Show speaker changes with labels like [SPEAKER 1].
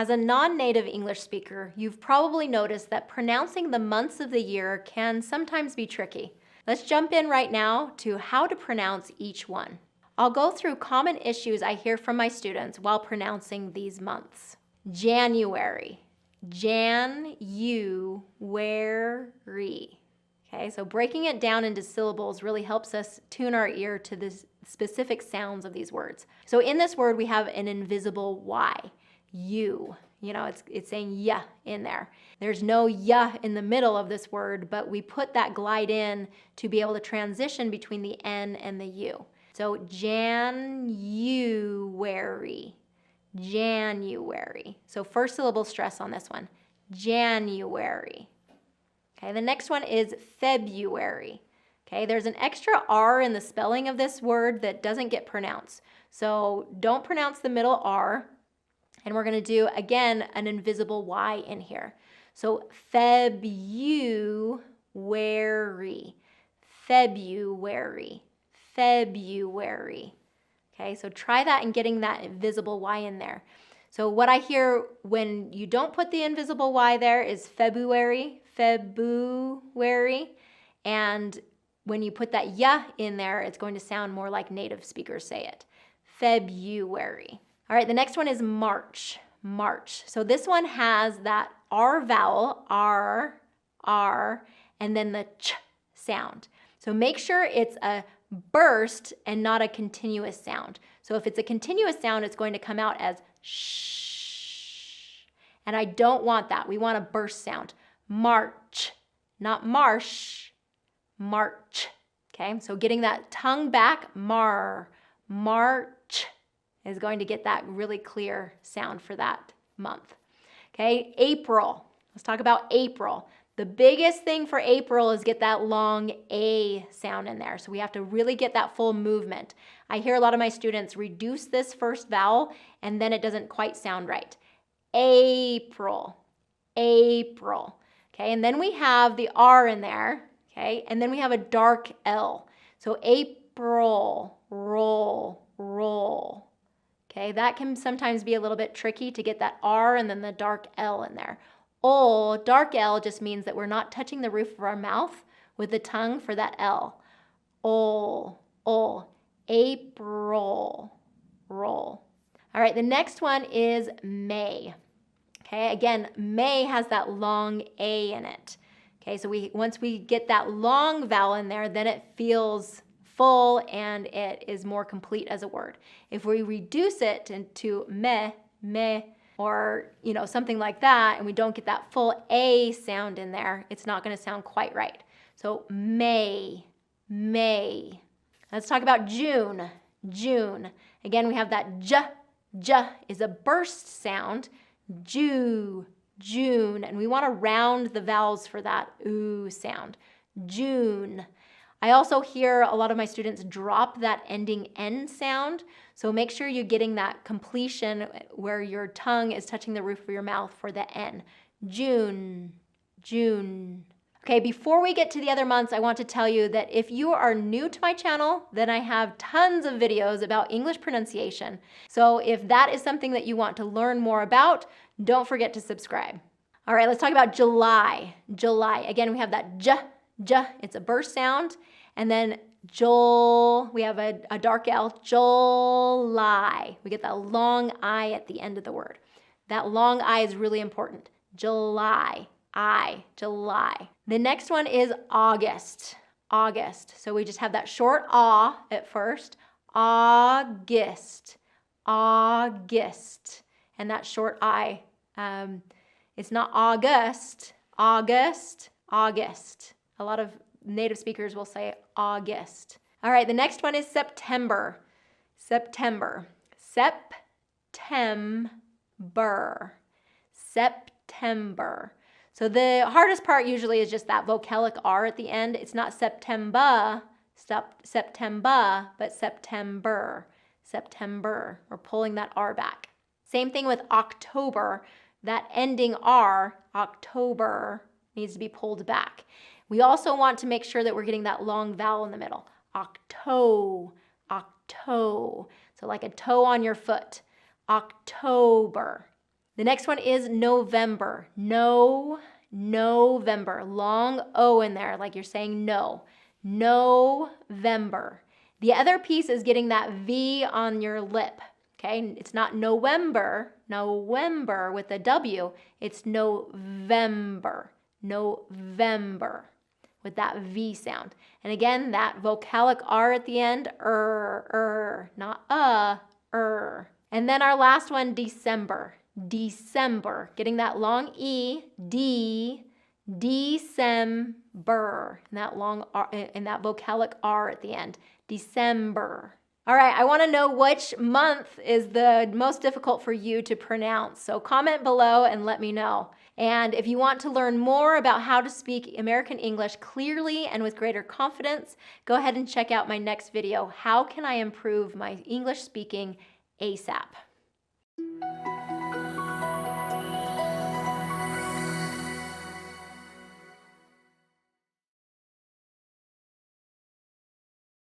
[SPEAKER 1] as a non-native English speaker, you've probably noticed that pronouncing the months of the year can sometimes be tricky. Let's jump in right now to how to pronounce each one. I'll go through common issues I hear from my students while pronouncing these months. January. Jan-u-wary. Okay, so breaking it down into syllables really helps us tune our ear to the specific sounds of these words. So in this word, we have an invisible Y, you. You know, it's saying yeah in there. There's no yeah in the middle of this word, but we put that glide in to be able to transition between the N and the U. So January, January. So first syllable stress on this one, January. Okay, the next one is February. Okay, there's an extra R in the spelling of this word that doesn't get pronounced. So don't pronounce the middle R. And we're going to do, again, an invisible Y in here. So February, February, February. Okay, so try that and getting that invisible Y in there. So what I hear when you don't put the invisible Y there is February, February. And when you put that yeah in there, it's going to sound more like native speakers say it. February. All right, the next one is March, March. So this one has that R vowel, R, and then the ch sound. So make sure it's a burst and not a continuous sound. So if it's a continuous sound, it's going to come out as shh. And I don't want that. We want a burst sound. March, not marsh, March. Okay, so getting that tongue back, March is going to get that really clear sound for that month. Okay, April. Let's talk about April. The biggest thing for April is get that long A sound in there. So we have to really get that full movement. I hear a lot of my students reduce this first vowel and then it doesn't quite sound right. April, April. Okay, and then we have the R in there. Okay, and then we have a dark L. So April, roll, roll. Okay, that can sometimes be a little bit tricky to get that R and then the dark L in there. Dark L just means that we're not touching the roof of our mouth with the tongue for that L. April, roll. All right, the next one is May. Okay, again, May has that long A in it. Okay, so once we get that long vowel in there, then it feels full and it is more complete as a word. If we reduce it into meh, or something like that, and we don't get that full A sound in there, it's not going to sound quite right. So May. Let's talk about June. Again, we have that j is a burst sound. June, and we want to round the vowels for that oo sound. June. I also hear a lot of my students drop that ending N sound, so make sure you're getting that completion where your tongue is touching the roof of your mouth for the N. June. Okay, before we get to the other months, I want to tell you that if you are new to my channel, then I have tons of videos about English pronunciation. So if that is something that you want to learn more about, don't forget to subscribe. All right, let's talk about July. Again, we have that j, it's a burst sound. And then we have a dark L, July. We get that long I at the end of the word. That long I is really important. July. The next one is August. So we just have that short ah at first. August. And that short I. It's not August. A lot of native speakers will say August. All right, the next one is September. September. So the hardest part usually is just that vocalic R at the end. It's not September, but September. We're pulling that R back. Same thing with October. That ending R, October, needs to be pulled back. We also want to make sure that we're getting that long vowel in the middle. Octo. So like a toe on your foot. October. The next one is November. November. Long O in there, like you're saying no. November. The other piece is getting that V on your lip. Okay, it's not November with a W. It's November with that V sound. And again, that vocalic R at the end, not And then our last one, December. Getting that long E, December, and that long R, and that vocalic R at the end, December. All right, I want to know which month is the most difficult for you to pronounce. So comment below and let me know. And if you want to learn more about how to speak American English clearly and with greater confidence, go ahead and check out my next video, How Can I Improve My English Speaking ASAP?